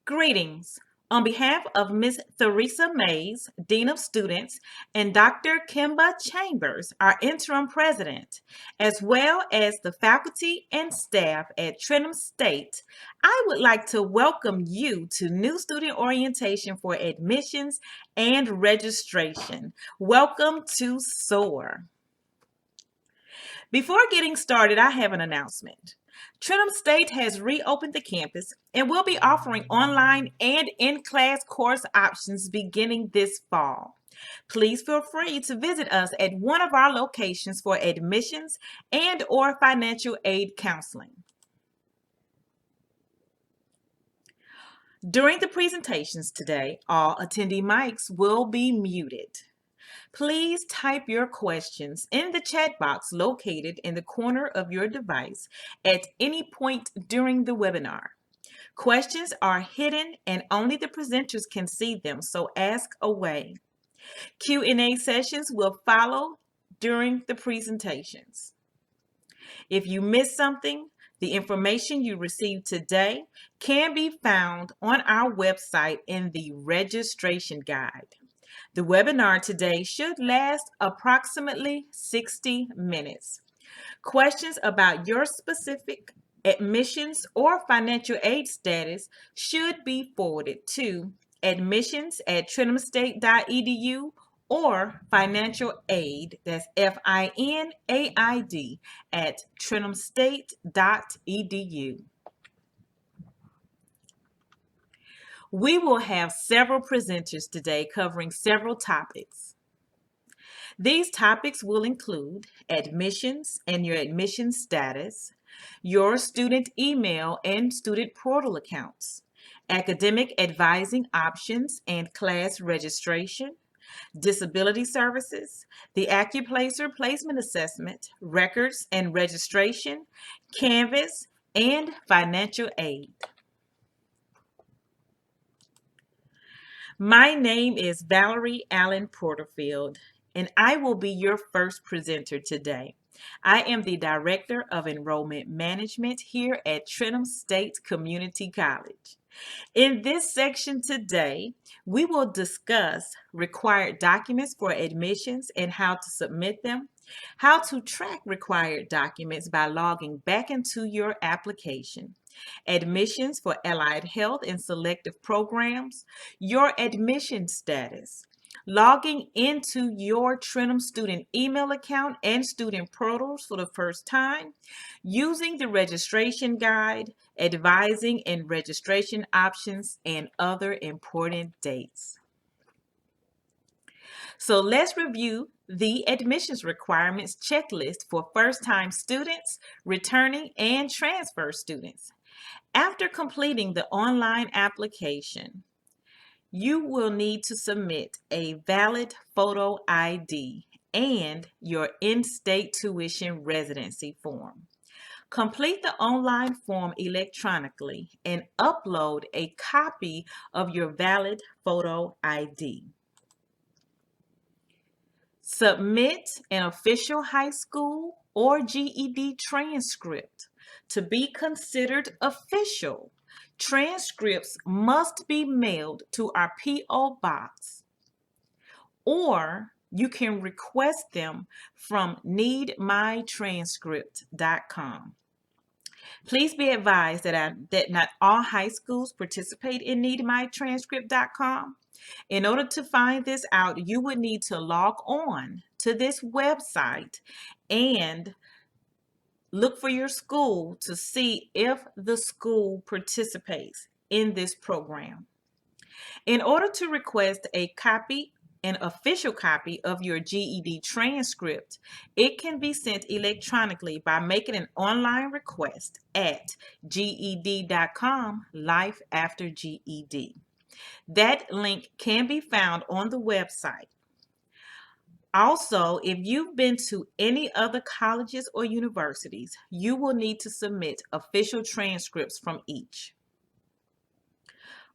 Greetings. On behalf of Ms. Theresa Mays, Dean of Students, and Dr. Kimba Chambers, our interim president, as well as the faculty and staff at Trenholm State, I would like to welcome you to new student orientation for admissions and registration. Welcome to S.O.A.R. Before getting started, I have an announcement. Trenholm State has reopened the campus and will be offering online and in-class course options beginning this fall. Please feel free to visit us at one of our locations for admissions and/or financial aid counseling. During the presentations today, all attendee mics will be muted. Please type your questions in the chat box located in the corner of your device at any point during the webinar. Questions are hidden and only the presenters can see them, so ask away. Q&A sessions will follow during the presentations. If you missed something, the information you received today can be found on our website in the registration guide. The webinar today should last approximately 60 minutes. Questions about your specific admissions or financial aid status should be forwarded to admissions@trenholmstate.edu or financial aid, that's FINAID, at trenholmstate.edu. We will have several presenters today covering several topics. These topics will include admissions and your admission status, your student email and student portal accounts, academic advising options and class registration, disability services, the Accuplacer placement assessment, records and registration, Canvas, and financial aid. My name is Valerie Allen Porterfield, and I will be your first presenter today. I am the Director of Enrollment Management here at Trenholm State Community College. In this section today, we will discuss required documents for admissions and how to submit them, how to track required documents by logging back into your application, admissions for allied health and selective programs, your admission status, logging into your Trenholm student email account and student portals for the first time, using the registration guide, advising and registration options, and other important dates. So let's review the admissions requirements checklist for first-time students, returning, and transfer students. After completing the online application, you will need to submit a valid photo ID and your in-state tuition residency form. Complete the online form electronically and upload a copy of your valid photo ID. Submit an official high school or GED transcript. To be considered official, transcripts must be mailed to our P.O. Box, or you can request them from needmytranscript.com. Please be advised that not all high schools participate in needmytranscript.com. In order to find this out, you would need to log on to this website and look for your school to see if the school participates in this program. In order to request an official copy of your GED transcript, it can be sent electronically by making an online request at ged.com Life After GED. That link can be found on the website. Also, if you've been to any other colleges or universities, you will need to submit official transcripts from each.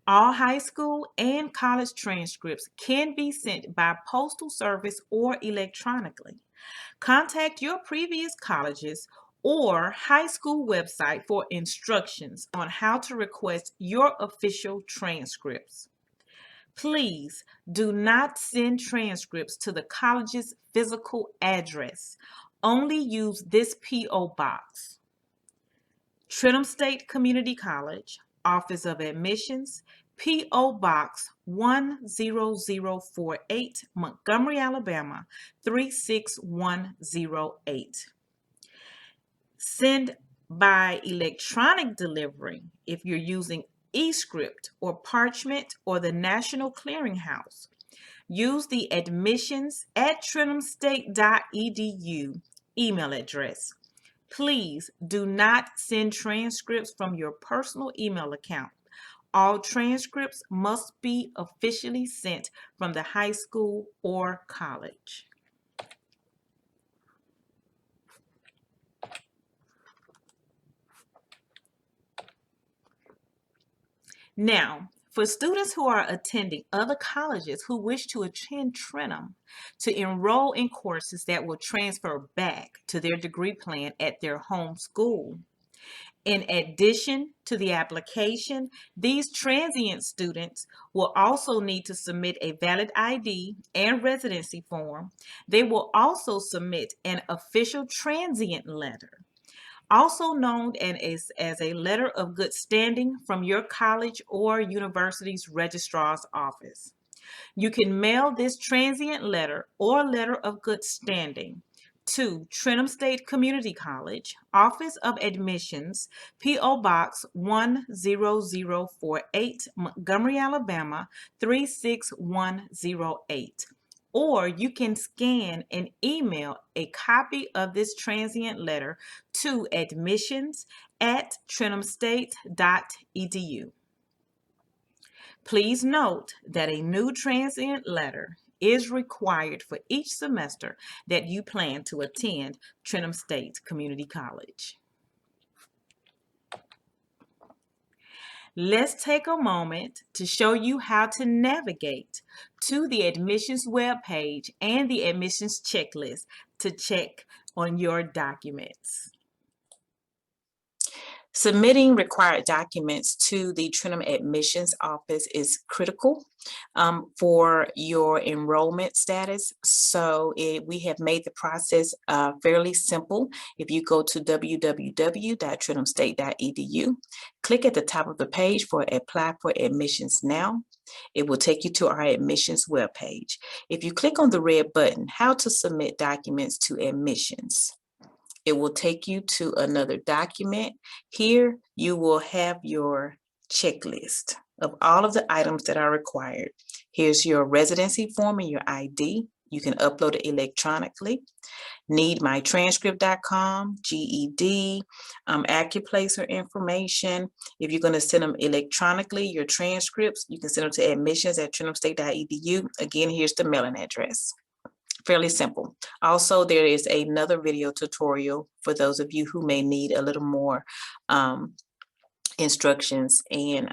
All high school and college transcripts can be sent by postal service or electronically. Contact your previous colleges or high school website for instructions on how to request your official transcripts. Please do not send transcripts to the college's physical address. Only use this P.O. Box. Trenholm State Community College, Office of Admissions, P.O. Box 10048, Montgomery, Alabama 36108. Send by electronic delivery if you're using eScript or Parchment or the National Clearinghouse. Use the admissions@trenholmstate.edu email address. Please do not send transcripts from your personal email account. All transcripts must be officially sent from the high school or college. Now, for students who are attending other colleges who wish to attend Trenholm to enroll in courses that will transfer back to their degree plan at their home school, in addition to the application, these transient students will also need to submit a valid ID and residency form. They will also submit an official transient letter, also known as a letter of good standing from your college or university's registrar's office. You can mail this transient letter or letter of good standing to Trenholm State Community College, Office of Admissions, P.O. Box 10048, Montgomery, Alabama 36108. Or you can scan and email a copy of this transient letter to admissions@trenholmstate.edu. Please note that a new transient letter is required for each semester that you plan to attend Trenholm State Community College. Let's take a moment to show you how to navigate to the admissions webpage and the admissions checklist to check on your documents. Submitting required documents to the Trenholm Admissions Office is critical for your enrollment status. So we have made the process fairly simple. If you go to www.trenholmstate.edu, click at the top of the page for Apply for Admissions Now. It will take you to our admissions webpage. If you click on the red button, How to Submit Documents to Admissions, it will take you to another document. Here you will have your checklist of all of the items that are required. Here's your residency form and your ID. You can upload it electronically. NeedMyTranscript.com, GED, Accuplacer information. If you're going to send them electronically, your transcripts, you can send them to admissions@trenholmstate.edu. Again, here's the mailing address. Fairly simple. Also, there is another video tutorial for those of you who may need a little more instructions and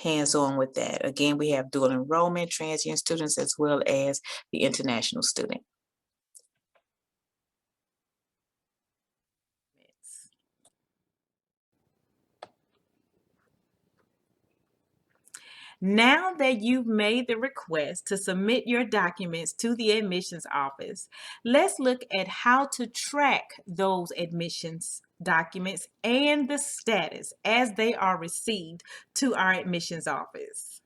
hands-on with that. Again, we have dual enrollment, transient students, as well as the international student. Now that you've made the request to submit your documents to the admissions office, let's look at how to track those admissions documents and the status as they are received to our admissions office.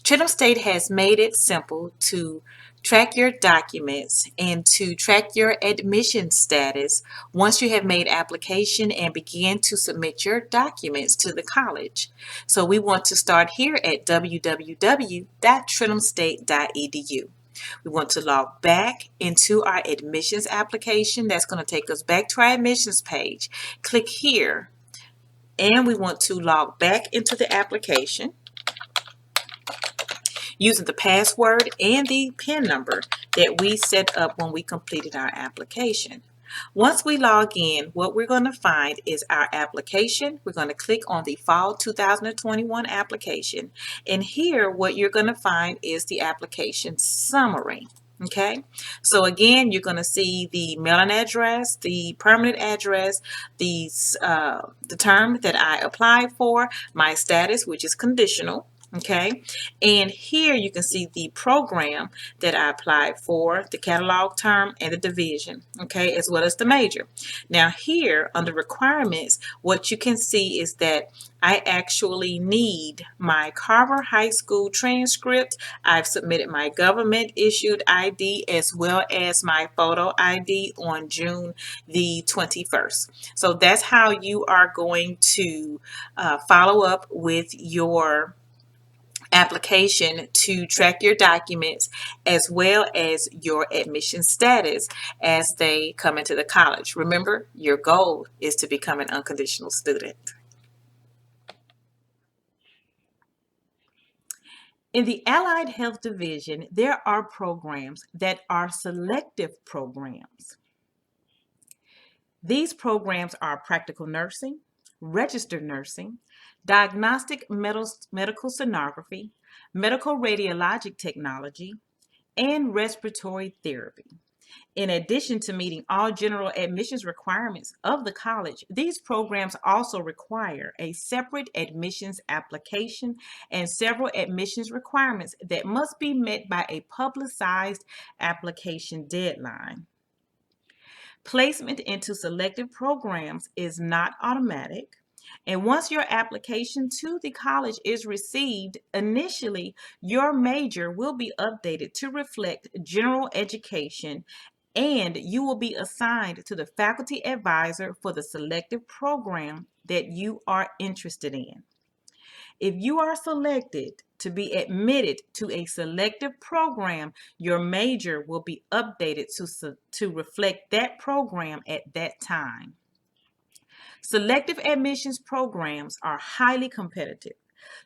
Trenholm State has made it simple to track your documents and to track your admission status once you have made application and begin to submit your documents to the college. So we want to start here at www.trenholmstate.edu. We want to log back into our admissions application. That's going to take us back to our admissions page. Click here, and we want to log back into the application using the password and the PIN number that we set up when we completed our application. Once we log in, what we're going to find is our application. We're going to click on the Fall 2021 application. And here, what you're going to find is the application summary. Okay, so again, you're going to see the mailing address, the permanent address, the term that I applied for, my status, which is conditional. Okay, and here you can see the program that I applied for, the catalog term, and the division, okay, as well as the major. Now here under requirements, what you can see is that I actually need my Carver High School transcript. I've submitted my government issued ID as well as my photo ID on June the 21st. So that's how you are going to follow up with your application to track your documents as well as your admission status as they come into the college. Remember, your goal is to become an unconditional student. In the Allied Health Division, there are programs that are selective programs. These programs are practical nursing, registered nursing, diagnostic medical sonography, medical radiologic technology, and respiratory therapy. In addition to meeting all general admissions requirements of the college, these programs also require a separate admissions application and several admissions requirements that must be met by a publicized application deadline. Placement into selective programs is not automatic. And once your application to the college is received, initially your major will be updated to reflect general education, and you will be assigned to the faculty advisor for the selective program that you are interested in. If you are selected to be admitted to a selective program, your major will be updated to reflect that program at that time. Selective admissions programs are highly competitive.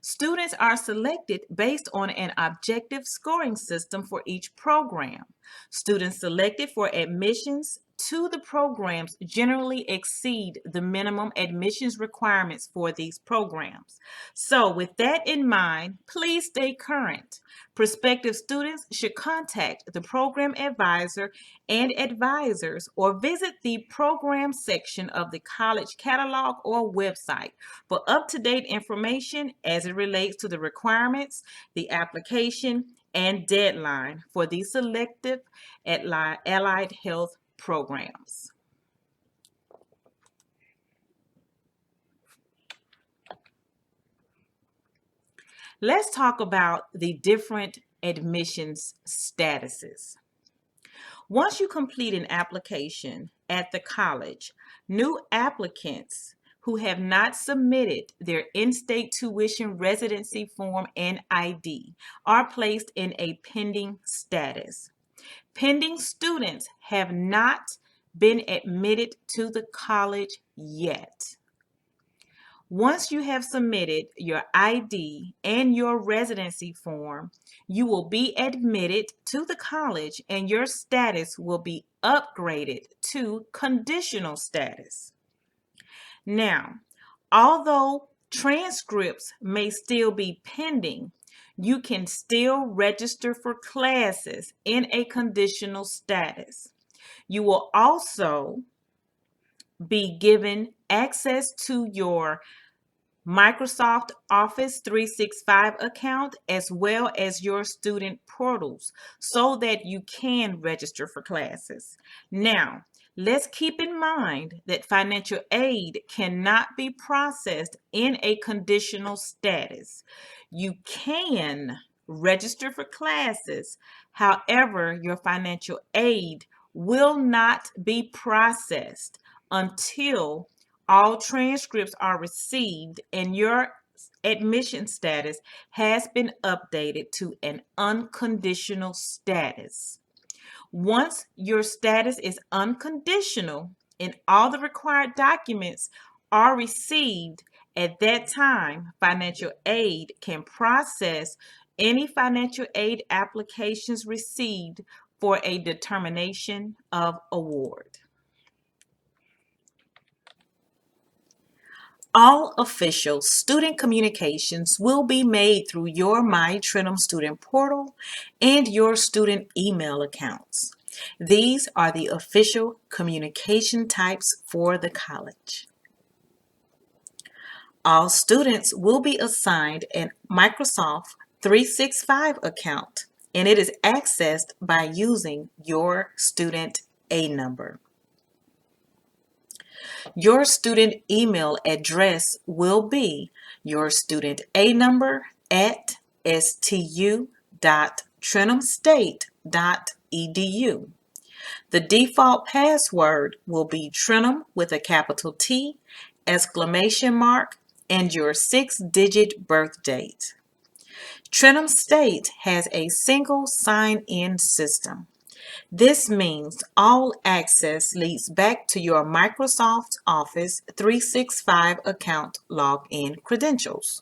Students are selected based on an objective scoring system for each program. Students selected for admissions to the programs generally exceed the minimum admissions requirements for these programs. So with that in mind, please stay current. Prospective students should contact the program advisor and advisors or visit the program section of the college catalog or website for up-to-date information as it relates to the requirements, the application, and deadline for the selective allied health programs. Let's talk about the different admissions statuses. Once you complete an application at the college, new applicants who have not submitted their in-state tuition residency form and ID are placed in a pending status. Pending students have not been admitted to the college yet. Once you have submitted your ID and your residency form, you will be admitted to the college and your status will be upgraded to conditional status. Now, although transcripts may still be pending, you can still register for classes in a conditional status. You will also be given access to your Microsoft Office 365 account as well as your student portals so that you can register for classes. Now, let's keep in mind that financial aid cannot be processed in a conditional status. You can register for classes, however, your financial aid will not be processed until all transcripts are received and your admission status has been updated to an unconditional status. Once your status is unconditional and all the required documents are received, at that time, financial aid can process any financial aid applications received for a determination of award. All official student communications will be made through your My Trenholm student portal and your student email accounts. These are the official communication types for the college. All students will be assigned a Microsoft 365 account, and it is accessed by using your student A number. Your student email address will be your student A number at stu.trenholmstate.edu. The default password will be Trenholm with a capital T, exclamation mark, and your 6-digit birth date. Trenholm State has a single sign-in system. This means all access leads back to your Microsoft Office 365 account login credentials.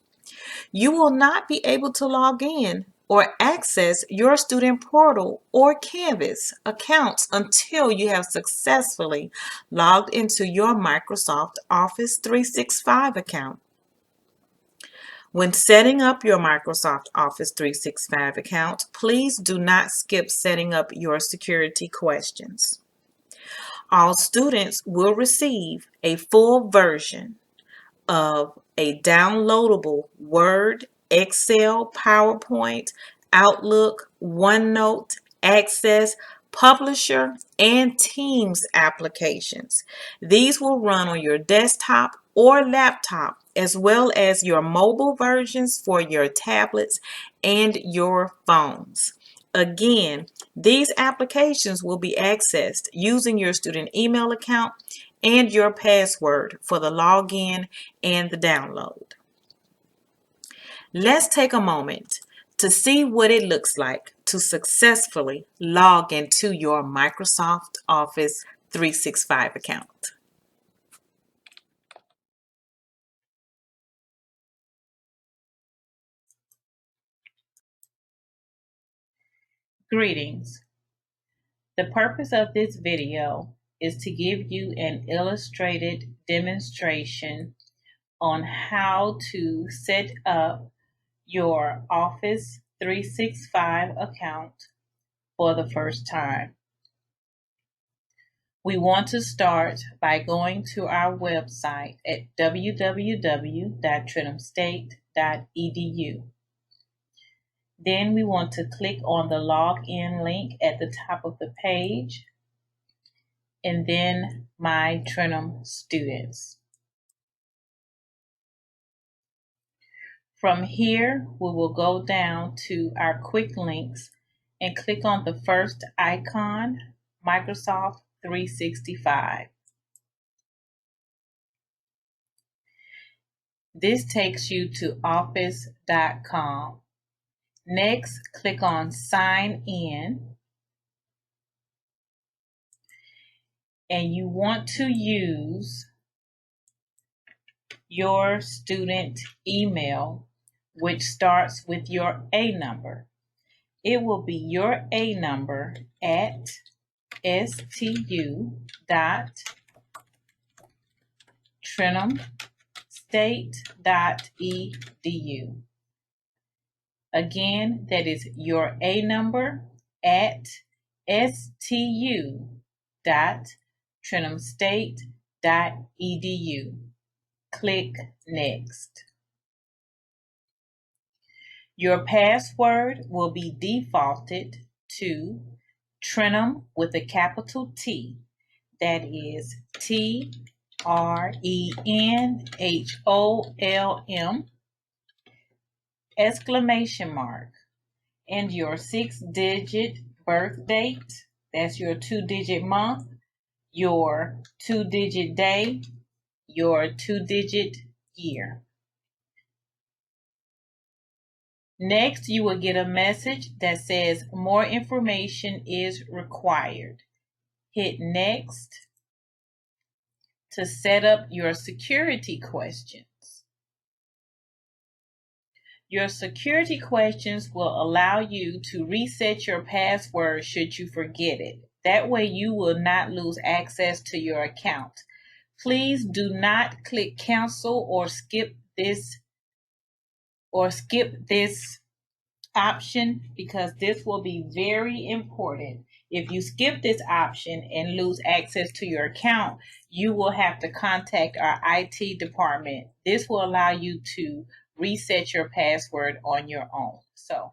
You will not be able to log in or access your student portal or Canvas accounts until you have successfully logged into your Microsoft Office 365 account. When setting up your Microsoft Office 365 account, please do not skip setting up your security questions. All students will receive a full version of a downloadable Word, Excel, PowerPoint, Outlook, OneNote, Access, Publisher, and Teams applications. These will run on your desktop or laptop, as well as your mobile versions for your tablets and your phones. Again, these applications will be accessed using your student email account and your password for the login and the download. Let's take a moment to see what it looks like to successfully log into your Microsoft Office 365 account. Greetings. The purpose of this video is to give you an illustrated demonstration on how to set up your Office 365 account for the first time. We want to start by going to our website at www.trenholmstate.edu. Then we want to click on the login link at the top of the page, and then My Trenholm Students. From here, we will go down to our quick links and click on the first icon, Microsoft 365. This takes you to office.com. Next, click on Sign In, and you want to use your student email, which starts with your A number. It will be your A number at stu.trenholmstate.edu. Again, that is your A number at stu.trenholmstate.edu. Click Next. Your password will be defaulted to Trenholm with a capital T. That is TRENHOLM, exclamation mark, and your 6-digit birth date. That's your 2-digit month, your 2-digit day, your 2-digit year. Next, you will get a message that says more information is required. Hit Next to set up your security questions. Your security questions will allow you to reset your password should you forget it. That way you will not lose access to your account. Please do not click cancel or skip this option, because this will be very important. If you skip this option and lose access to your account, you will have to contact our IT department. This will allow you to reset your password on your own. So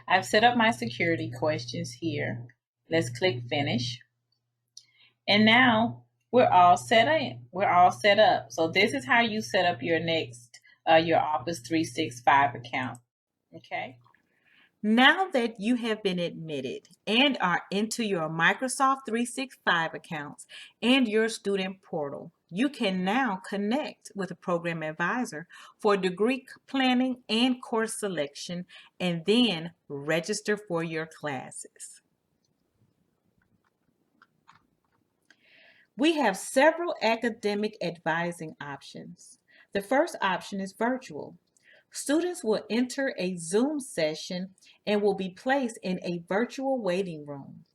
I've set up my security questions here. Let's click finish. And now we're all set up. So this is how you set up your your Office 365 account. Okay. Now that you have been admitted and are into your Microsoft 365 accounts and your student portal, you can now connect with a program advisor for degree planning and course selection, and then register for your classes. We have several academic advising options. The first option is virtual. Students will enter a Zoom session and will be placed in a virtual waiting room.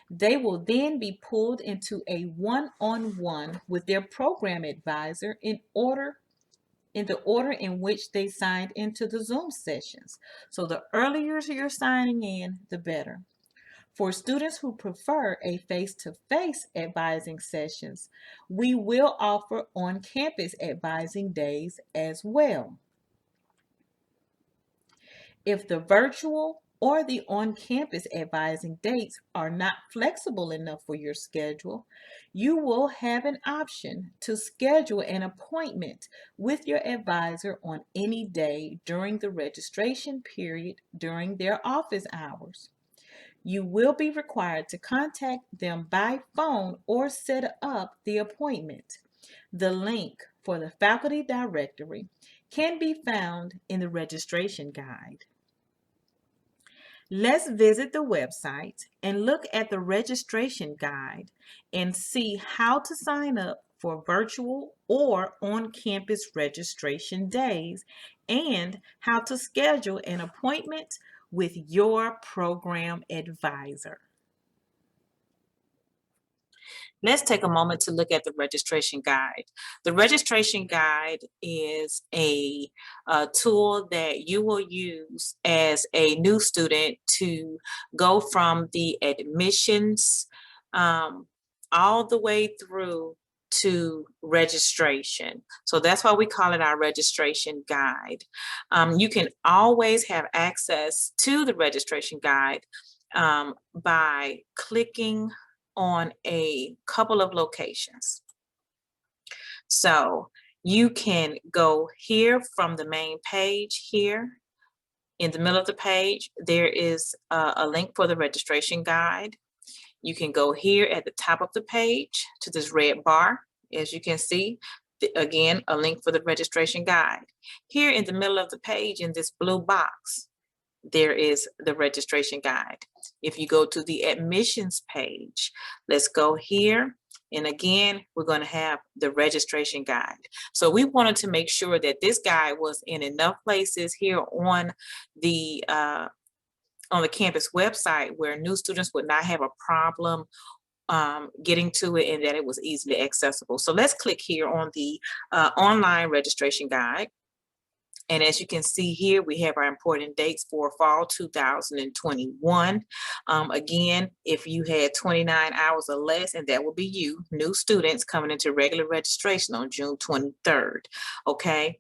They will then be pulled into a one-on-one with their program advisor in the order in which they signed into the Zoom sessions. So the earlier you're signing in, the better. For students who prefer a face-to-face advising sessions, we will offer on-campus advising days as well. If the virtual or the on-campus advising dates are not flexible enough for your schedule, you will have an option to schedule an appointment with your advisor on any day during the registration period during their office hours. You will be required to contact them by phone or set up the appointment. The link for the faculty directory can be found in the registration guide. Let's visit the website and look at the registration guide and see how to sign up for virtual or on-campus registration days and how to schedule an appointment with your program advisor. Let's take a moment to look at the registration guide. The registration guide is a tool that you will use as a new student to go from the admissions all the way through to registration. So that's why we call it our registration guide. You can always have access to the registration guide by clicking on a couple of locations. So you can go here from the main page here. In the middle of the page, there is a link for the registration guide. You can go here at the top of the page to this red bar. As you can see, again, a link for the registration guide. Here in the middle of the page in this blue box, there is the registration guide. If you go to the admissions page, let's go here. And again, we're going to have the registration guide. So we wanted to make sure that this guide was in enough places here on the campus website where new students would not have a problem getting to it, and that it was easily accessible. So let's click here on the online registration guide. And as you can see here, we have our important dates for fall 2021. Again, if you had 29 hours or less, and that will be you, new students coming into regular registration on June 23rd, okay?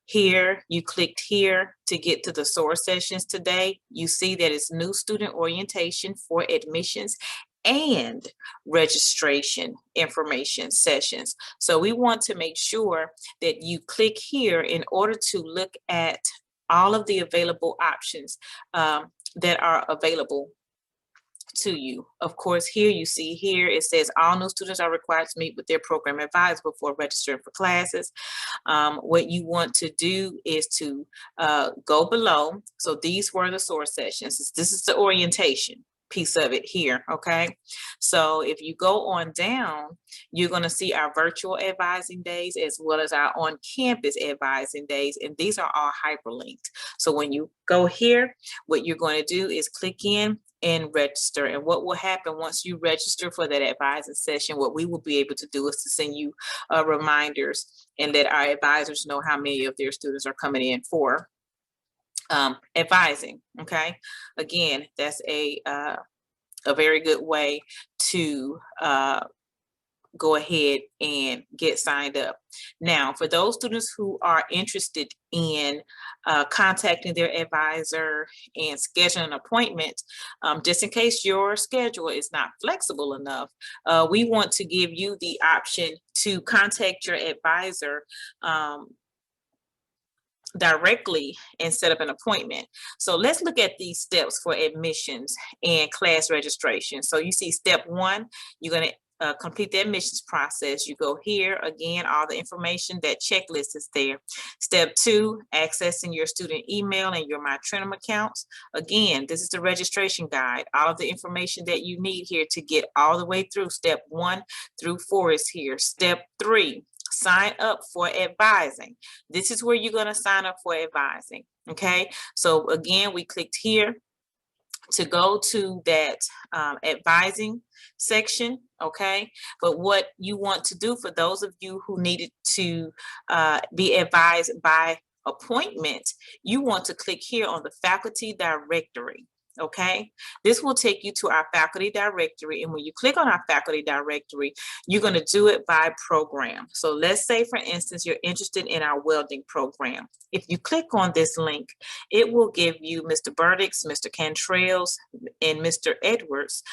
Here, you clicked here to get to the S.O.A.R sessions today. You see that it's new student orientation for admissions and registration information sessions. So we want to make sure that you click here in order to look at all of the available options that are available to you. Of course, here you see here it says all new students are required to meet with their program advisor before registering for classes. What you want to do is to go below. So these were the S.O.A.R sessions. This is the orientation piece of it here, okay? So if you go on down, you're going to see our virtual advising days as well as our on-campus advising days, and these are all hyperlinked. So when you go here, what you're going to do is click in and register. And what will happen once you register for that advising session, what we will be able to do is to send you reminders and let our advisors know how many of their students are coming in for advising. Okay, again, that's a very good way to go ahead and get signed up. Now, for those students who are interested in contacting their advisor and scheduling an appointment, just in case your schedule is not flexible enough, we want to give you the option to contact your advisor directly and set up an appointment. So let's look at these steps for admissions and class registration. So you see step 1, you're going to complete the admissions process. You go here, again, all the information, that checklist is there. Step 2, accessing your student email and your My Trenholm accounts. Again, this is the registration guide. All of the information that you need here to get all the way through step 1 through 4 is here. Step 3, sign up for advising. This is where you're going to sign up for advising. Okay, so again, we clicked here to go to that advising section. Okay, but what you want to do, for those of you who needed to be advised by appointment, you want to click here on the faculty directory. Okay, this will take you to our faculty directory, and when you click on our faculty directory, you're going to do it by program. So let's say, for instance, you're interested in our welding program. If you click on this link, it will give you Mr. Burdick's, Mr. Cantrell's, and Mr. Edwards.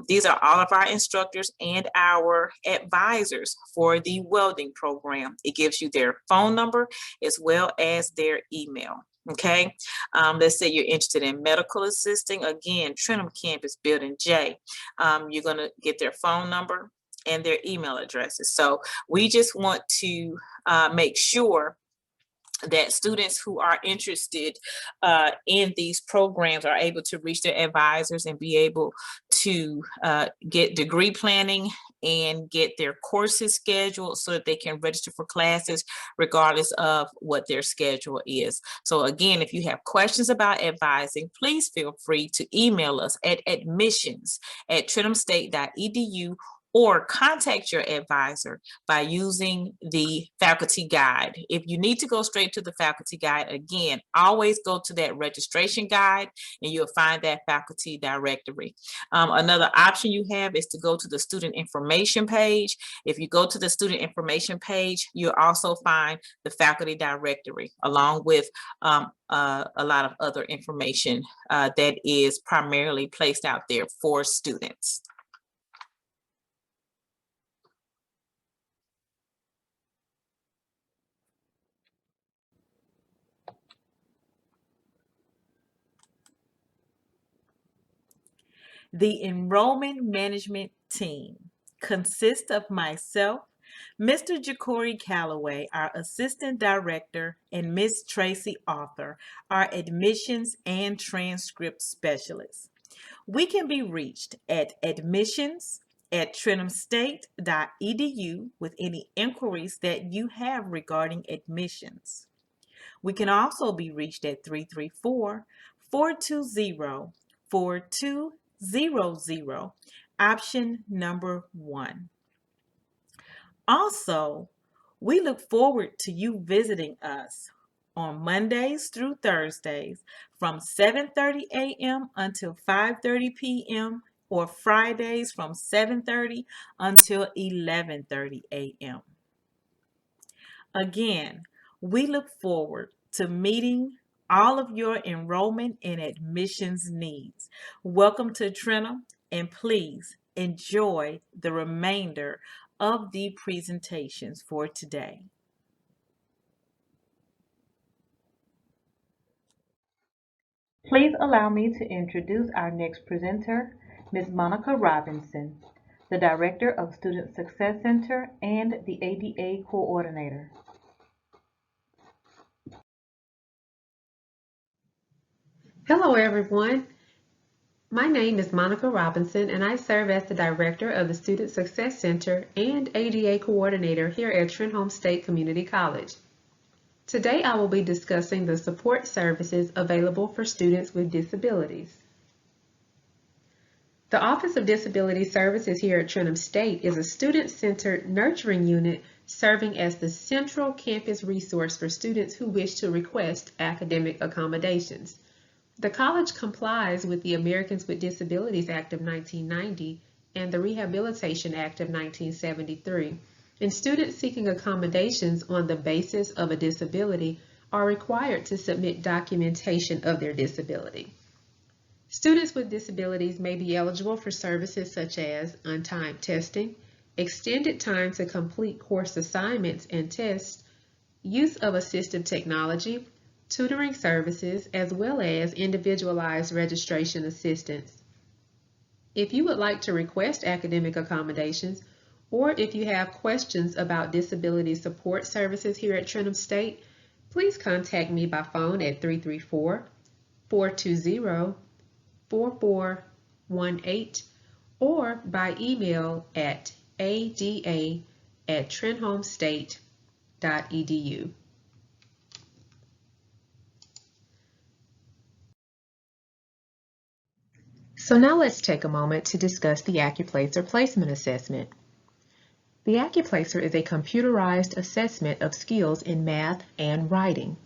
These are all of our instructors and our advisors for the welding program. It gives you their phone number as well as their email. Okay, let's say you're interested in medical assisting. Again, Trenholm Campus Building J. You're going to get their phone number and their email addresses. So we just want to make sure that students who are interested in these programs are able to reach their advisors and be able to get degree planning and get their courses scheduled so that they can register for classes regardless of what their schedule is. So again, if you have questions about advising, please feel free to email us at admissions@trenholmstate.edu or contact your advisor by using the faculty guide. If you need to go straight to the faculty guide, again, always go to that registration guide and you'll find that faculty directory. Another option you have is to go to the student information page. If you go to the student information page, you'll also find the faculty directory along with a lot of other information that is primarily placed out there for students. The enrollment management team consists of myself, Mr. Jacory Calloway, our assistant director, and Ms. Tracy Arthur, our admissions and transcript specialist. We can be reached at admissions@trenholmstate.edu with any inquiries that you have regarding admissions. We can also be reached at 334-420-4200, option number 1. Also, we look forward to you visiting us on Mondays through Thursdays from 7:30 a.m. until 5:30 p.m. or Fridays from 7:30 until 11:30 a.m. Again, we look forward to meeting all of your enrollment and admissions needs. Welcome to Trenholm, and please enjoy the remainder of the presentations for today. Please allow me to introduce our next presenter, Ms. Monica Robinson, the Director of Student Success Center and the ADA Coordinator. Hello everyone, my name is Monica Robinson and I serve as the Director of the Student Success Center and ADA Coordinator here at Trenholm State Community College. Today I will be discussing the support services available for students with disabilities. The Office of Disability Services here at Trenholm State is a student-centered nurturing unit serving as the central campus resource for students who wish to request academic accommodations. The college complies with the Americans with Disabilities Act of 1990 and the Rehabilitation Act of 1973, and students seeking accommodations on the basis of a disability are required to submit documentation of their disability. Students with disabilities may be eligible for services such as untimed testing, extended time to complete course assignments and tests, use of assistive technology, tutoring services, as well as individualized registration assistance. If you would like to request academic accommodations, or if you have questions about disability support services here at Trenholm State, please contact me by phone at 334-420-4418 or by email at ada@trenholmstate.edu. So now let's take a moment to discuss the Accuplacer Placement Assessment. The Accuplacer is a computerized assessment of skills in math and writing.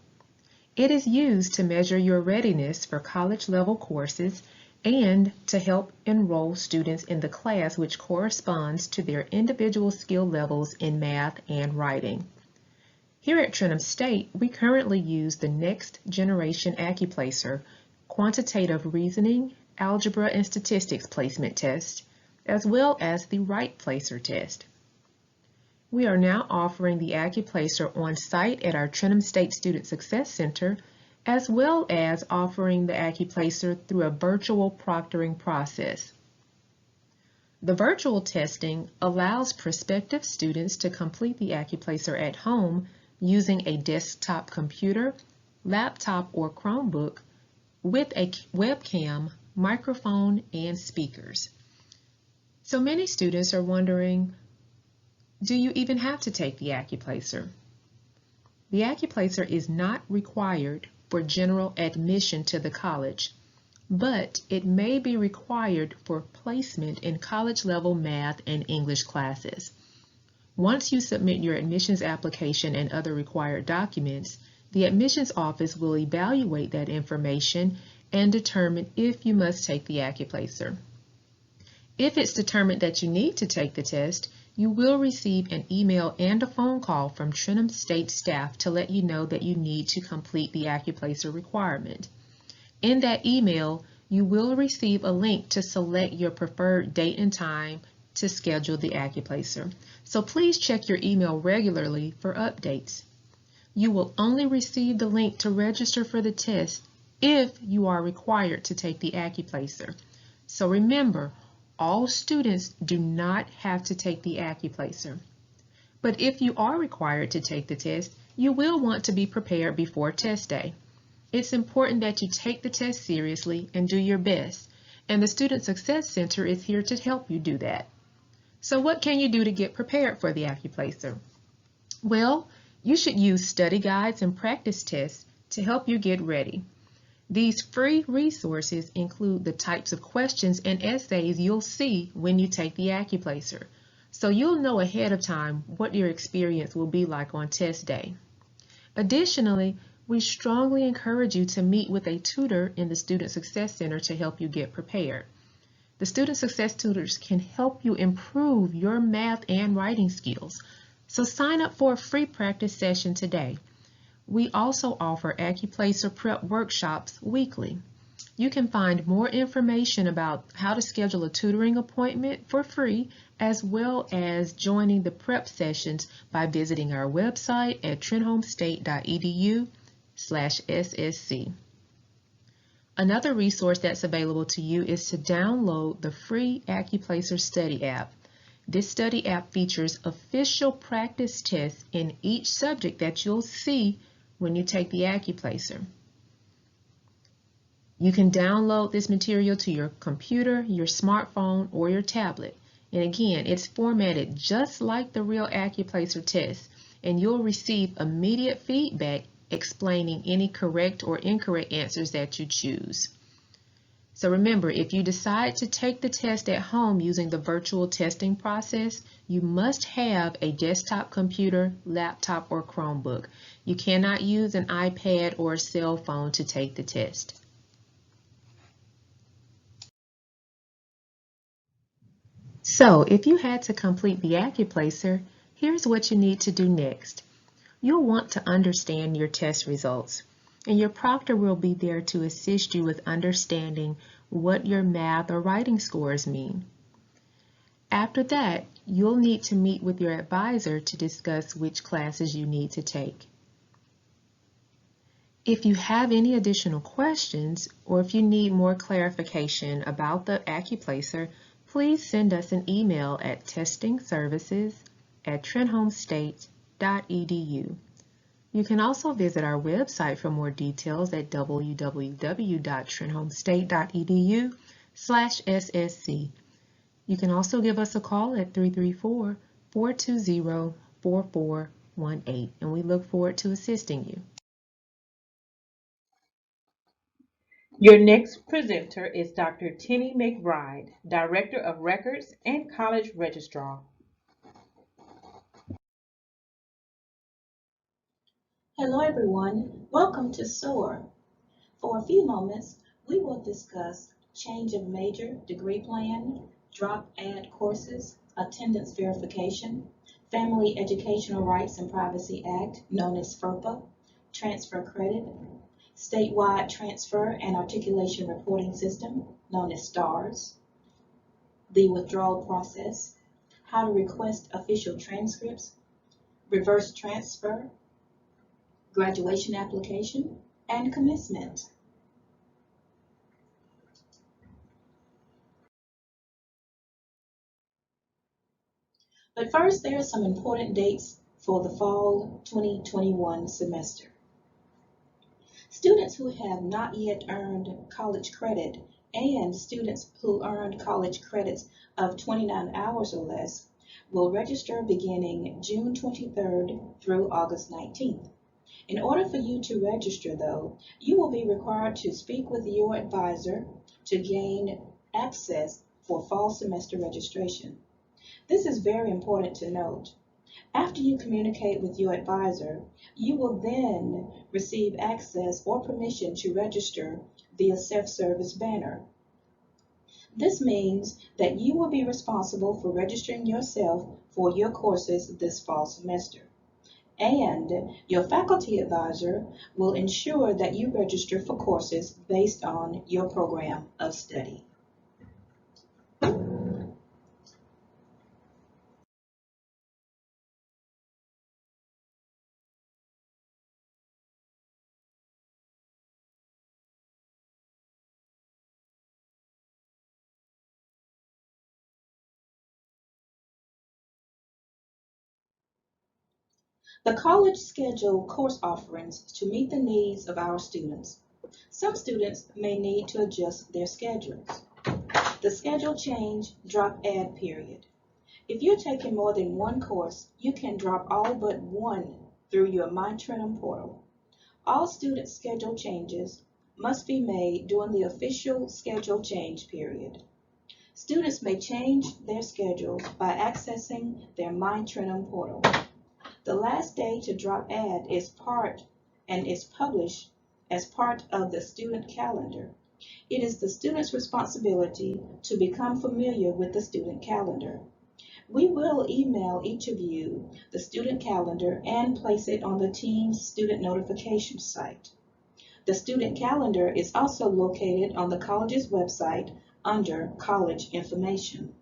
It is used to measure your readiness for college-level courses and to help enroll students in the class which corresponds to their individual skill levels in math and writing. Here at Trenholm State, we currently use the Next Generation Accuplacer Quantitative Reasoning, Algebra and Statistics Placement Test, as well as the Right Placer Test. We are now offering the Accuplacer on site at our Trenholm State Student Success Center, as well as offering the Accuplacer through a virtual proctoring process. The virtual testing allows prospective students to complete the Accuplacer at home using a desktop computer, laptop, or Chromebook with a webcam, microphone, and speakers. So many students are wondering, do you even have to take the Accuplacer? The Accuplacer is not required for general admission to the college, but it may be required for placement in college-level math and English classes. Once you submit your admissions application and other required documents, the admissions office will evaluate that information and determine if you must take the Accuplacer. If it's determined that you need to take the test, you will receive an email and a phone call from Trenholm State staff to let you know that you need to complete the Accuplacer requirement. In that email, you will receive a link to select your preferred date and time to schedule the Accuplacer. So please check your email regularly for updates. You will only receive the link to register for the test if you are required to take the Accuplacer. So remember, all students do not have to take the Accuplacer. But if you are required to take the test, you will want to be prepared before test day. It's important that you take the test seriously and do your best, and the Student Success Center is here to help you do that. So what can you do to get prepared for the Accuplacer? Well, you should use study guides and practice tests to help you get ready. These free resources include the types of questions and essays you'll see when you take the Accuplacer, so you'll know ahead of time what your experience will be like on test day. Additionally, we strongly encourage you to meet with a tutor in the Student Success Center to help you get prepared. The Student Success Tutors can help you improve your math and writing skills, so sign up for a free practice session today. We also offer Accuplacer prep workshops weekly. You can find more information about how to schedule a tutoring appointment for free, as well as joining the prep sessions by visiting our website at trenholmstate.edu/SSC. Another resource that's available to you is to download the free Accuplacer Study app. This study app features official practice tests in each subject that you'll see when you take the Accuplacer. You can download this material to your computer, your smartphone, or your tablet. And again, it's formatted just like the real Accuplacer test, and you'll receive immediate feedback explaining any correct or incorrect answers that you choose. So remember, if you decide to take the test at home using the virtual testing process, you must have a desktop computer, laptop, or Chromebook. You cannot use an iPad or a cell phone to take the test. So if you had to complete the Accuplacer, here's what you need to do next. You'll want to understand your test results, and your proctor will be there to assist you with understanding what your math or writing scores mean. After that, you'll need to meet with your advisor to discuss which classes you need to take. If you have any additional questions, or if you need more clarification about the Accuplacer, please send us an email at testingservices@trenholmstate.edu. You can also visit our website for more details at www.trenholmstate.edu/SSC. You can also give us a call at 334-420-4418, and we look forward to assisting you. Your next presenter is Dr. Tenny McBride, Director of Records and College Registrar. Hello everyone, welcome to S.O.A.R. For a few moments, we will discuss change of major degree plan, drop/add courses, attendance verification, Family Educational Rights and Privacy Act, known as FERPA, transfer credit, statewide transfer and articulation reporting system, known as S.O.A.Rs, the withdrawal process, how to request official transcripts, reverse transfer, graduation application, and commencement. But first, there are some important dates for the fall 2021 semester. Students who have not yet earned college credit and students who earned college credits of 29 hours or less will register beginning June 23rd through August 19th. In order for you to register, though, you will be required to speak with your advisor to gain access for fall semester registration. This is very important to note. After you communicate with your advisor, you will then receive access or permission to register via self-service banner. This means that you will be responsible for registering yourself for your courses this fall semester. And your faculty advisor will ensure that you register for courses based on your program of study. The college schedule course offerings to meet the needs of our students. Some students may need to adjust their schedules. The schedule change drop/add period. If you're taking more than one course, you can drop all but one through your MyTrenholm portal. All student schedule changes must be made during the official schedule change period. Students may change their schedules by accessing their MyTrenholm portal. The last day to drop/add is published as part of the student calendar. It is the student's responsibility to become familiar with the student calendar. We will email each of you the student calendar and place it on the team's student notification site. The student calendar is also located on the college's website under College Information.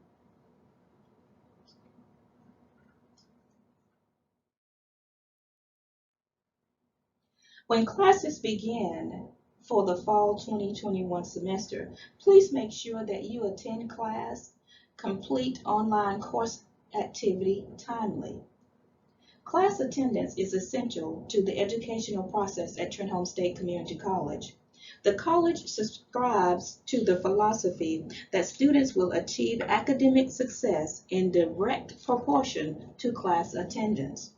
When classes begin for the fall 2021 semester, please make sure that you attend class, complete online course activity timely. Class attendance is essential to the educational process at Trenholm State Community College. The college subscribes to the philosophy that students will achieve academic success in direct proportion to class attendance.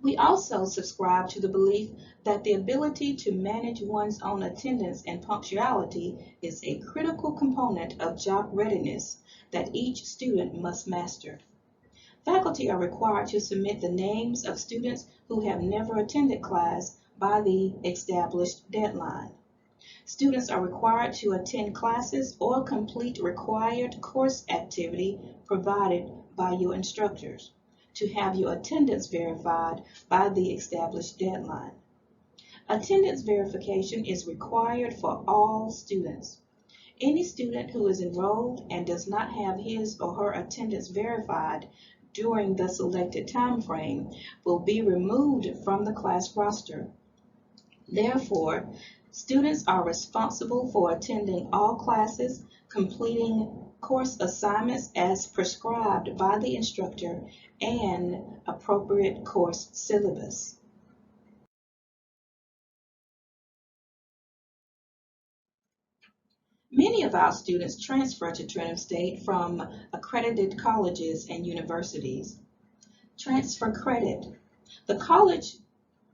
We also subscribe to the belief that the ability to manage one's own attendance and punctuality is a critical component of job readiness that each student must master. Faculty are required to submit the names of students who have never attended class by the established deadline. Students are required to attend classes or complete required course activity provided by your instructors to have your attendance verified by the established deadline. Attendance verification is required for all students. Any student who is enrolled and does not have his or her attendance verified during the selected time frame will be removed from the class roster. Therefore, students are responsible for attending all classes, completing course assignments as prescribed by the instructor, and appropriate course syllabus. Many of our students transfer to Trenholm State from accredited colleges and universities. Transfer credit. The college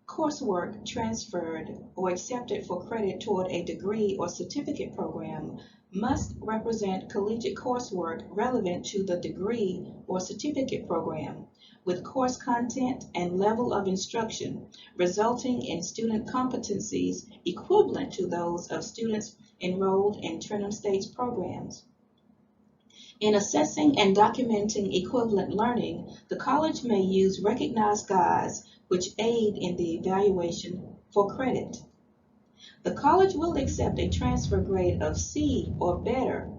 coursework transferred or accepted for credit toward a degree or certificate program must represent collegiate coursework relevant to the degree or certificate program, with course content and level of instruction resulting in student competencies equivalent to those of students enrolled in Trenholm State's programs. In assessing and documenting equivalent learning, the college may use recognized guides which aid in the evaluation for credit. The college will accept a transfer grade of C or better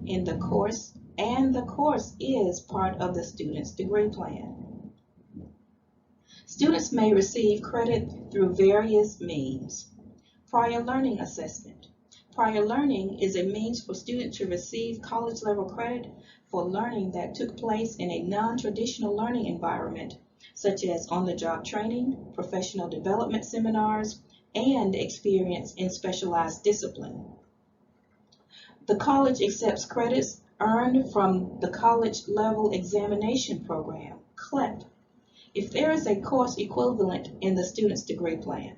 in the course, and the course is part of the student's degree plan. Students may receive credit through various means. Prior learning assessment. Prior learning is a means for students to receive college-level credit for learning that took place in a non-traditional learning environment, such as on-the-job training, professional development seminars, and experience in specialized discipline. The college accepts credits earned from the College Level Examination Program, CLEP, if there is a course equivalent in the student's degree plan.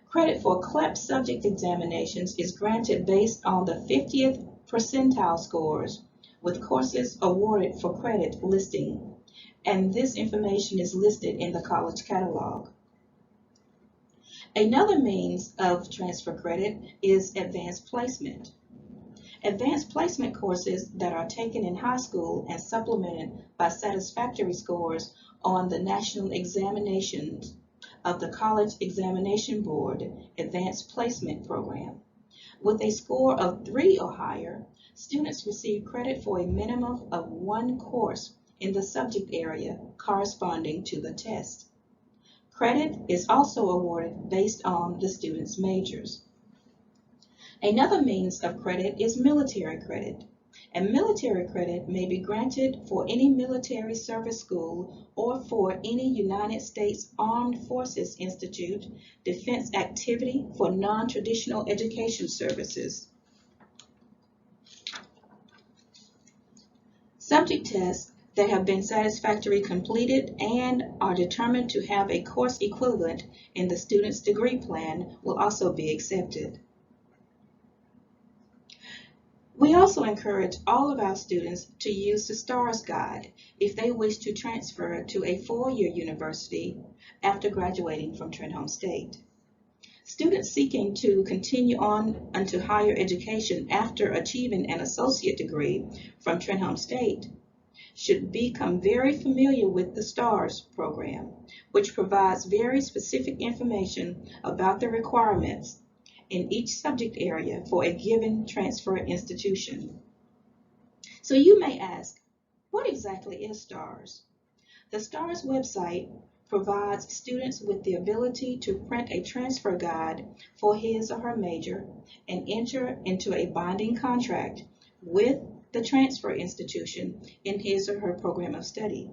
Credit for CLEP subject examinations is granted based on the 50th percentile scores, with courses awarded for credit listing, and this information is listed in the college catalog. Another means of transfer credit is advanced placement. Advanced placement courses that are taken in high school and supplemented by satisfactory scores on the national examinations of the College Examination Board Advanced Placement Program. With a score of 3 or higher, students receive credit for a minimum of 1 course in the subject area corresponding to the test. Credit is also awarded based on the student's majors. Another means of credit is military credit. And military credit may be granted for any military service school or for any United States Armed Forces Institute defense activity for non-traditional education services. Subject tests that have been satisfactorily completed and are determined to have a course equivalent in the student's degree plan will also be accepted. We also encourage all of our students to use the S.O.A.R guide if they wish to transfer to a 4-year university after graduating from Trenholm State. Students seeking to continue on into higher education after achieving an associate degree from Trenholm State should become very familiar with the S.O.A.R program, which provides very specific information about the requirements in each subject area for a given transfer institution. So you may ask, what exactly is S.O.A.R? The S.O.A.R website provides students with the ability to print a transfer guide for his or her major and enter into a binding contract with the transfer institution in his or her program of study.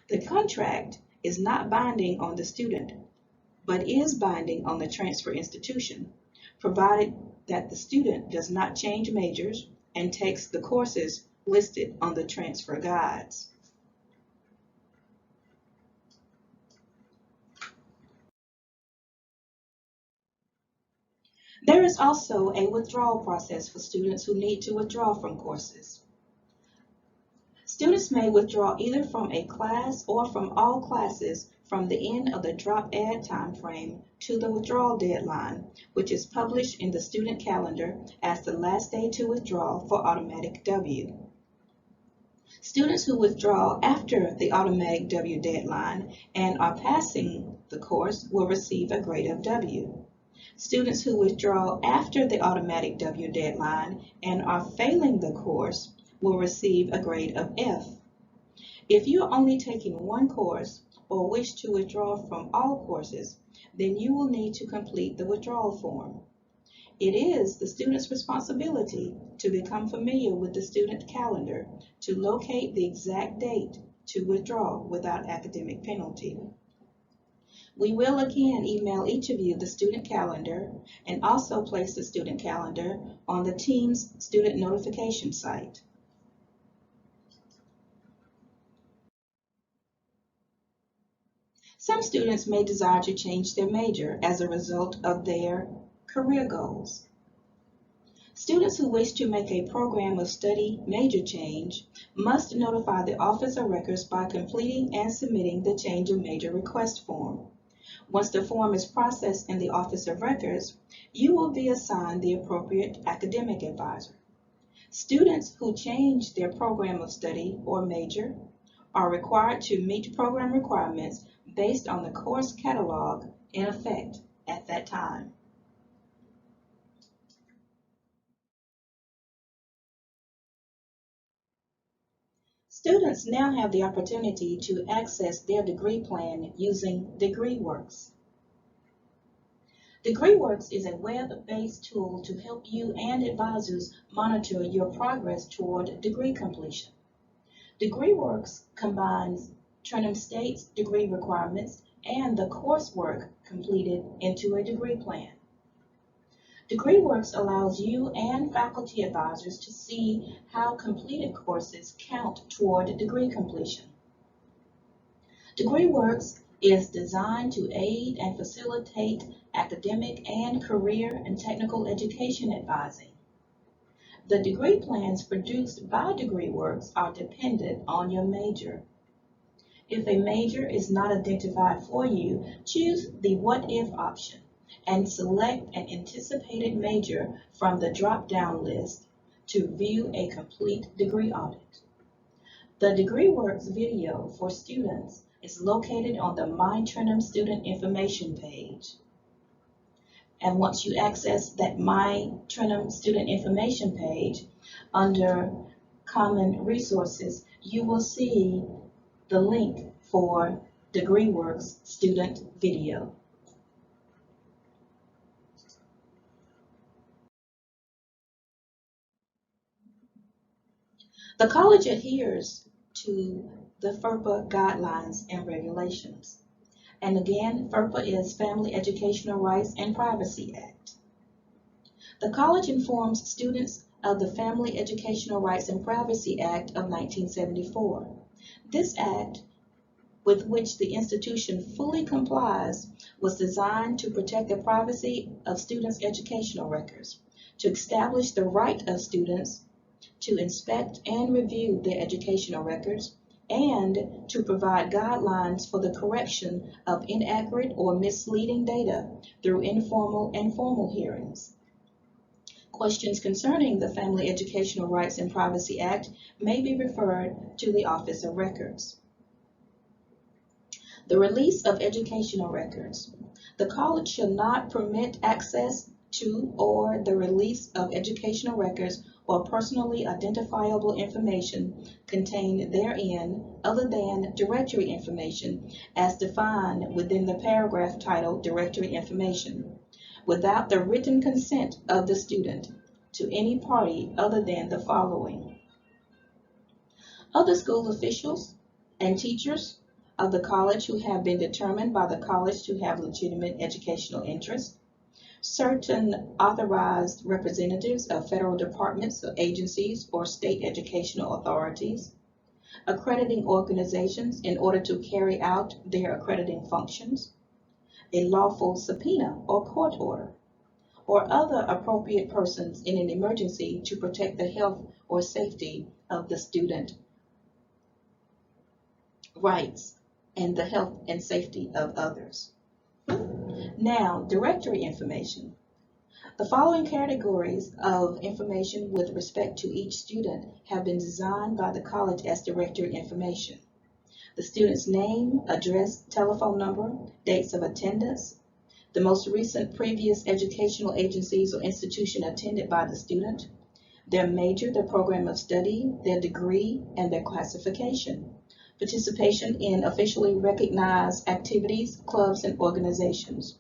The contract is not binding on the student, but is binding on the transfer institution, provided that the student does not change majors and takes the courses listed on the transfer guides. There is also a withdrawal process for students who need to withdraw from courses. Students may withdraw either from a class or from all classes from the end of the drop-add timeframe to the withdrawal deadline, which is published in the student calendar as the last day to withdraw for automatic W. Students who withdraw after the automatic W deadline and are passing the course will receive a grade of W. Students who withdraw after the automatic W deadline and are failing the course will receive a grade of F. If you are only taking one course or wish to withdraw from all courses, then you will need to complete the withdrawal form. It is the student's responsibility to become familiar with the student calendar to locate the exact date to withdraw without academic penalty. We will again email each of you the student calendar and also place the student calendar on the Teams student notification site. Some students may desire to change their major as a result of their career goals. Students who wish to make a program of study major change must notify the Office of Records by completing and submitting the change of major request form. Once the form is processed in the Office of Records, you will be assigned the appropriate academic advisor. Students who change their program of study or major are required to meet program requirements based on the course catalog in effect at that time. Students now have the opportunity to access their degree plan using DegreeWorks. DegreeWorks is a web-based tool to help you and advisors monitor your progress toward degree completion. DegreeWorks combines Trenholm State's degree requirements and the coursework completed into a degree plan. DegreeWorks allows you and faculty advisors to see how completed courses count toward degree completion. DegreeWorks is designed to aid and facilitate academic and career and technical education advising. The degree plans produced by DegreeWorks are dependent on your major. If a major is not identified for you, choose the What If option and select an anticipated major from the drop-down list to view a complete degree audit. The DegreeWorks video for students is located on the My Trenholm student information page. And once you access that My Trenholm student information page, under Common Resources, you will see the link for DegreeWorks student video. The college adheres to the FERPA guidelines and regulations. And again, FERPA is Family Educational Rights and Privacy Act. The college informs students of the Family Educational Rights and Privacy Act of 1974. This act, with which the institution fully complies, was designed to protect the privacy of students' educational records, to establish the right of students to inspect and review their educational records, and to provide guidelines for the correction of inaccurate or misleading data through informal and formal hearings. Questions concerning the Family Educational Rights and Privacy Act may be referred to the Office of Records. The release of educational records. The college shall not permit access to or the release of educational records or personally identifiable information contained therein other than directory information as defined within the paragraph titled Directory Information, without the written consent of the student to any party other than the following: other school officials and teachers of the college who have been determined by the college to have legitimate educational interest, certain authorized representatives of federal departments, agencies, or state educational authorities, accrediting organizations in order to carry out their accrediting functions, a lawful subpoena or court order, or other appropriate persons in an emergency to protect the health or safety of the student rights and the health and safety of others. Now, directory information. The following categories of information with respect to each student have been designed by the college as directory information. The student's name, address, telephone number, dates of attendance, the most recent previous educational agencies or institution attended by the student, their major, their program of study, their degree, and their classification, participation in officially recognized activities, clubs, and organizations.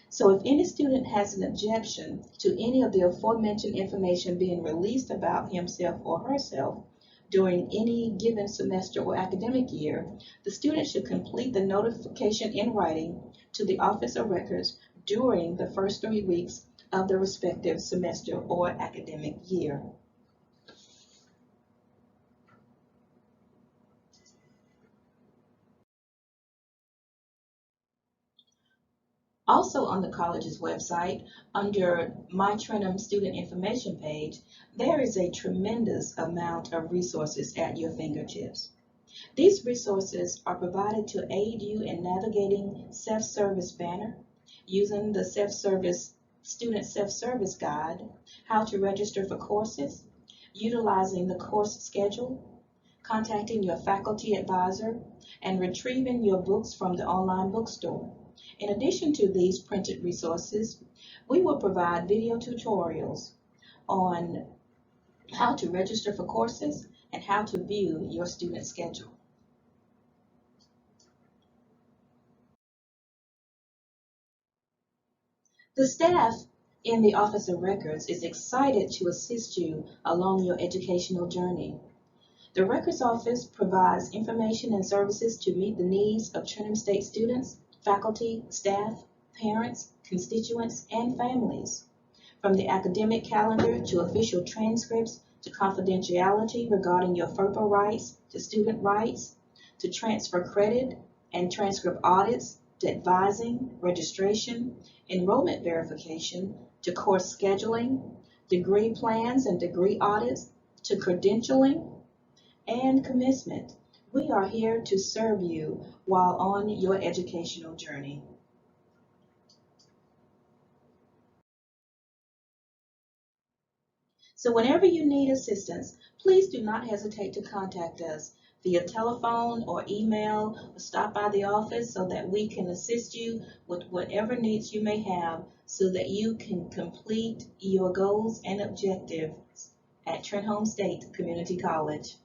So if any student has an objection to any of the aforementioned information being released about himself or herself during any given semester or academic year, the student should complete the notification in writing to the Office of Records during the first 3 weeks of the respective semester or academic year. Also on the college's website, under My Trenholm Student Information page, there is a tremendous amount of resources at your fingertips. These resources are provided to aid you in navigating self-service banner, using the student self-service guide, how to register for courses, utilizing the course schedule, contacting your faculty advisor, and retrieving your books from the online bookstore. In addition to these printed resources, we will provide video tutorials on how to register for courses and how to view your student schedule. The staff in the Office of Records is excited to assist you along your educational journey. The Records Office provides information and services to meet the needs of Trenholm State students, faculty, staff, parents, constituents, and families. From the academic calendar to official transcripts to confidentiality regarding your FERPA rights to student rights to transfer credit and transcript audits to advising, registration, enrollment verification to course scheduling, degree plans and degree audits to credentialing and commencement. We are here to serve you while on your educational journey. So whenever you need assistance, please do not hesitate to contact us via telephone or email or stop by the office so that we can assist you with whatever needs you may have so that you can complete your goals and objectives at Trenholm State Community College.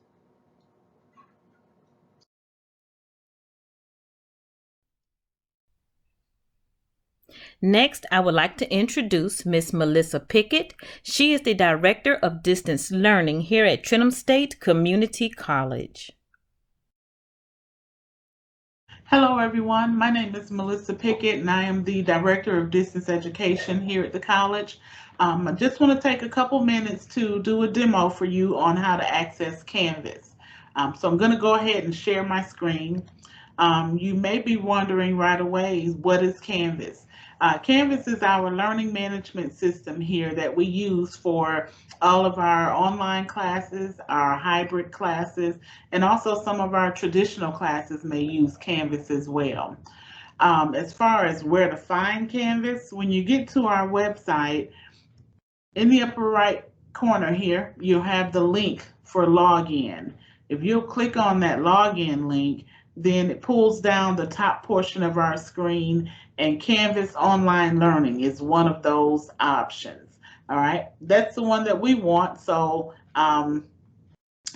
Next, I would like to introduce Ms. Melissa Pickett. She is the Director of Distance Learning here at Trenholm State Community College. Hello, everyone. My name is Melissa Pickett, and I am the Director of Distance Education here at the college. I just want to take a couple minutes to do a demo for you on how to access Canvas. So I'm going to go ahead and share my screen. You may be wondering right away, what is Canvas? Canvas is our learning management system here that we use for all of our online classes, our hybrid classes, and also some of our traditional classes may use Canvas as well. As far as where to find Canvas, when you get to our website, in the upper right corner here, you'll have the link for login. If you'll click on that login link, then it pulls down the top portion of our screen, and Canvas Online Learning is one of those options. All right, that's the one that we want. So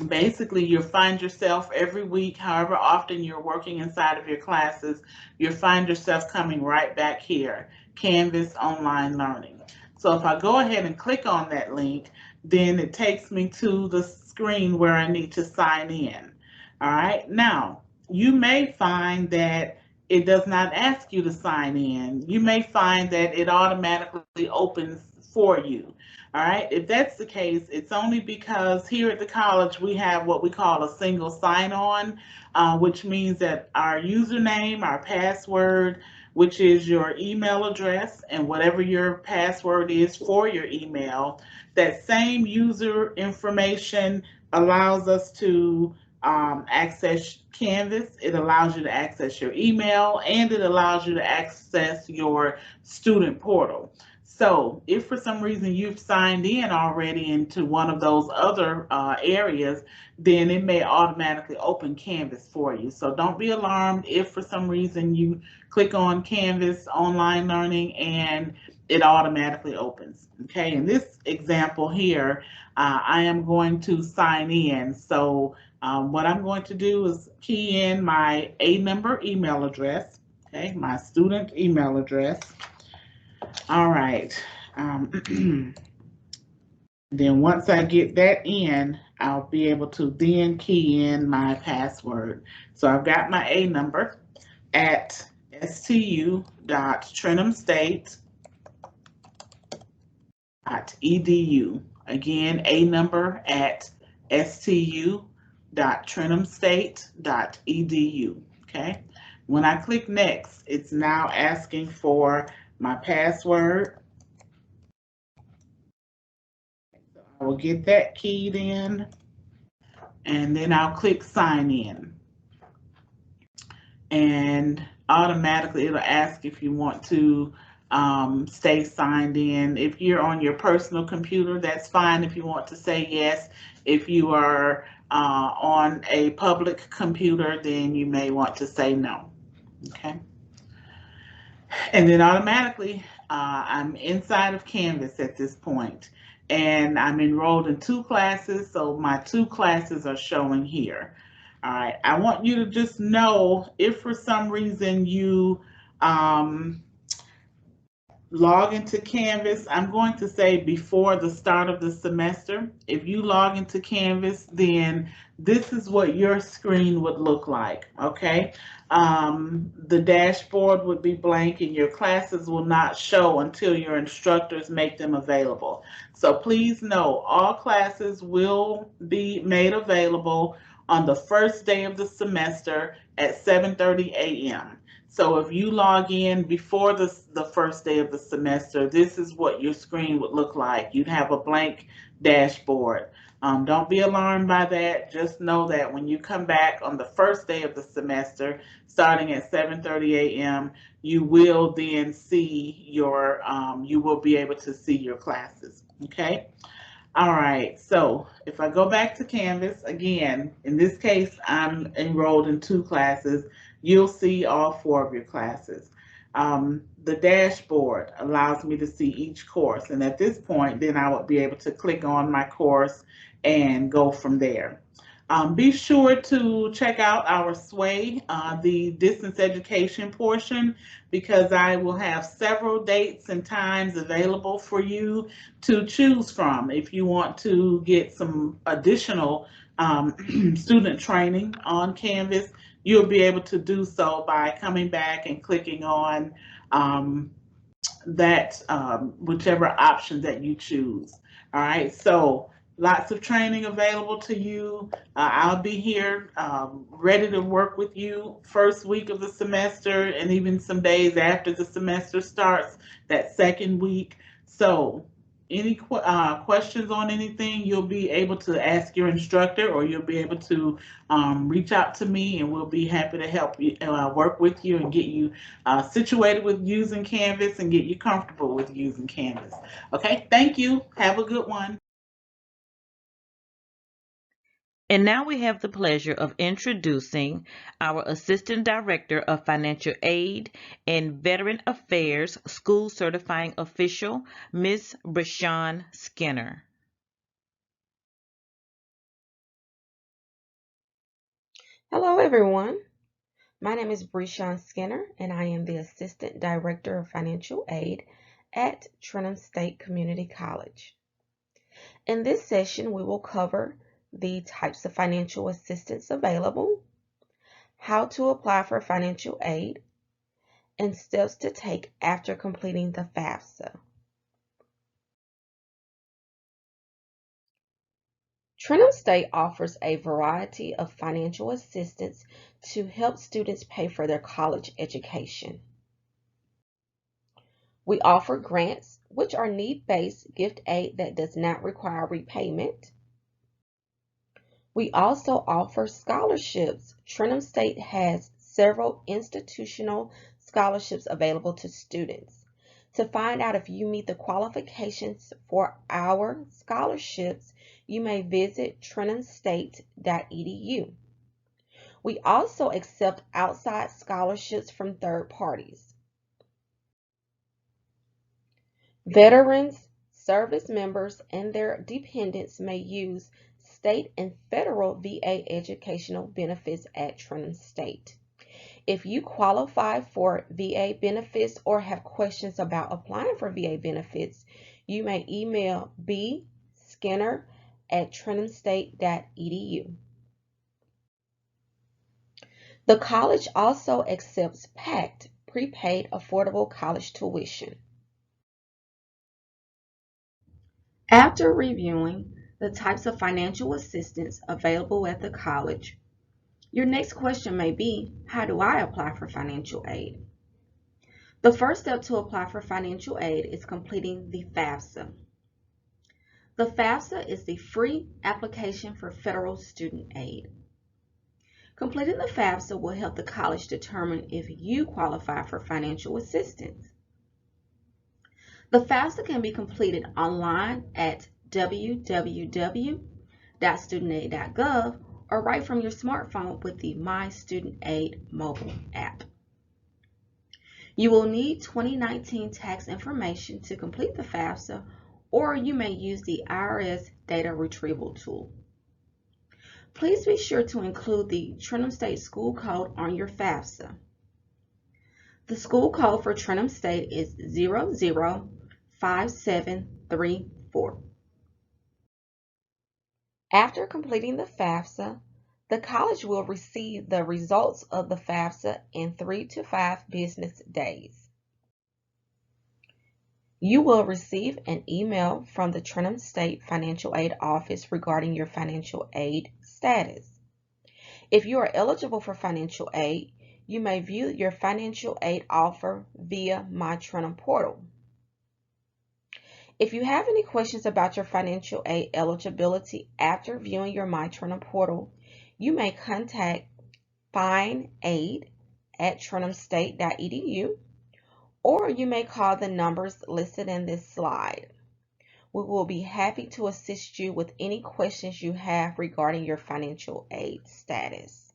basically, you'll find yourself every week, however often you're working inside of your classes, you'll find yourself coming right back here, Canvas Online Learning. So if I go ahead and click on that link, then it takes me to the screen where I need to sign in. All right, now you may find that it does not ask you to sign in. You may find that it automatically opens for you. All right, if that's the case, it's only because here at the college we have what we call a single sign-on, which means that our username, our password, which is your email address and whatever your password is for your email. That same user information allows us to access Canvas. It allows you to access your email and it allows you to access your student portal. So if for some reason you've signed in already into one of those other areas, then it may automatically open Canvas for you. So don't be alarmed if for some reason you click on Canvas online learning and it automatically opens. Okay, in this example here, I am going to sign in. So what I'm going to do is key in my A number email address, okay, my student email address. All right. Um, then once I get that in, I'll be able to then key in my password. So I've got my A number at stu.trenholmstate.edu. Again, A number at stu.trenholmstate.edu. Okay. When I click next, it's now asking for my password. So I will get that keyed in and then I'll click sign in. And automatically it'll ask if you want to stay signed in. If you're on your personal computer, that's fine if you want to say yes. If you are on a public computer, then you may want to say no. Okay. And then automatically, I'm inside of Canvas at this point, and I'm enrolled in 2 classes, so my 2 classes are showing here. All right, I want you to just know if for some reason you log into Canvas, I'm going to say before the start of the semester. If you log into Canvas, then this is what your screen would look like, okay? The dashboard would be blank and your classes will not show until your instructors make them available. So please know all classes will be made available on the first day of the semester at 7:30 a.m. So if you log in before the first day of the semester, this is what your screen would look like. You'd have a blank dashboard. Don't be alarmed by that. Just know that when you come back on the first day of the semester, starting at 7:30 a.m., you will then see you will be able to see your classes. Okay? All right, so if I go back to Canvas, again, in this case, I'm enrolled in 2 classes. You'll see all 4 of your classes. The dashboard allows me to see each course, and at this point, then I would be able to click on my course and go from there. Be sure to check out our S.O.A.R, the distance education portion, because I will have several dates and times available for you to choose from if you want to get some additional student training on Canvas. You'll be able to do so by coming back and clicking on whichever option that you choose. All right, so lots of training available to you. I'll be here ready to work with you first week of the semester and even some days after the semester starts, that second week. So any questions on anything, you'll be able to ask your instructor or you'll be able to reach out to me and we'll be happy to help you work with you and get you situated with using Canvas and get you comfortable with using Canvas. Okay, thank you. Have a good one. And now we have the pleasure of introducing our Assistant Director of Financial Aid and Veteran Affairs School Certifying Official, Ms. Brishawn Skinner. Hello, everyone. My name is Brishawn Skinner, and I am the Assistant Director of Financial Aid at Trenholm State Community College. In this session, we will cover the types of financial assistance available, how to apply for financial aid, and steps to take after completing the FAFSA. Trenholm State offers a variety of financial assistance to help students pay for their college education. We offer grants, which are need-based gift aid that does not require repayment. We also offer scholarships. Trenholm State has several institutional scholarships available to students. To find out if you meet the qualifications for our scholarships, you may visit trenholmstate.edu. We also accept outside scholarships from third parties. Veterans, service members, and their dependents may use state and federal VA educational benefits at Trenholm State. If you qualify for VA benefits or have questions about applying for VA benefits, you may email bskinner@trenholmstate.edu. The college also accepts PACT, prepaid affordable college tuition. After reviewing the types of financial assistance available at the college, your next question may be, how do I apply for financial aid? The first step to apply for financial aid is completing the FAFSA. The FAFSA is the free application for federal student aid. Completing the FAFSA will help the college determine if you qualify for financial assistance. The FAFSA can be completed online at www.studentaid.gov or right from your smartphone with the My Student Aid mobile app. You will need 2019 tax information to complete the FAFSA, or you may use the IRS data retrieval tool. Please be sure to include the Trenholm State school code on your FAFSA. The school code for Trenholm State is 005734. After completing the FAFSA, the college will receive the results of the FAFSA in 3 to 5 business days. You will receive an email from the Trenholm State Financial Aid Office regarding your financial aid status. If you are eligible for financial aid, you may view your financial aid offer via My Trenholm portal. If you have any questions about your financial aid eligibility after viewing your My Trenholm portal, you may contact finaid@trenholmstate.edu, or you may call the numbers listed in this slide. We will be happy to assist you with any questions you have regarding your financial aid status.